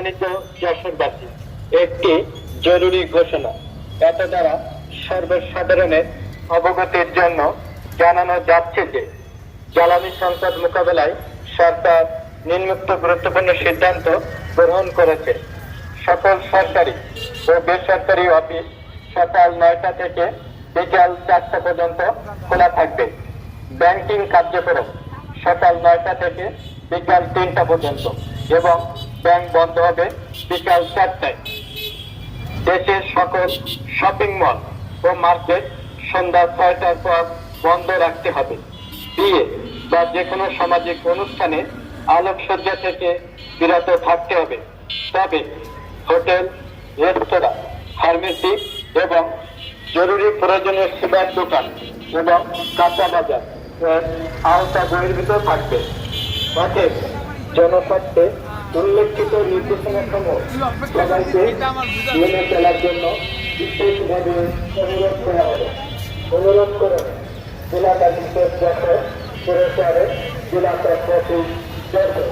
সম্মানিত যশোরবাসী, একটি জরুরি ঘোষণা এত দ্বারা সর্বসাধারণের অবগতির জন্য জানানো যাচ্ছে যে জ্বালানি সংকট মোকাবেলায় সরকার নিম্নোক্ত গুরুত্বপূর্ণ সিদ্ধান্ত গ্রহণ করেছে। সকল সরকারি ও বেসরকারি অফিস সকাল 9টা থেকে বিকাল 4টা পর্যন্ত খোলা থাকবে। ব্যাংকিং কার্যক্রম সকাল 9টা থেকে বিকাল 3টা পর্যন্ত এবং ব্যাংক বন্ধ হবে বিকাল 4টায়। দেশের সকল শপিং মল ও মার্কেট সন্ধ্যা 6টার পর বন্ধ রাখতে হবে। বিয়ে বা যে কোনো সামাজিক অনুষ্ঠানে আলোকসজ্জা থেকে বিরত থাকতে হবে। তবে হোটেল, রেস্তোরাঁ, ফার্মেসি এবং জরুরি প্রয়োজনীয় সেবার দোকান এবং কাঁচা বাজার আওতা বহির্ভূত থাকবে। অতএব জনস্বার্থে উল্লেখিত নির্দেশনাসমূহ সবাইকে মেনে চলার জন্য বিশেষভাবে অনুরোধ করা হবে। অনুরোধ করুন জেলা ম্যাজিস্ট্রেট যশোর, পুরসভার জেলা প্রশাসক যশোর।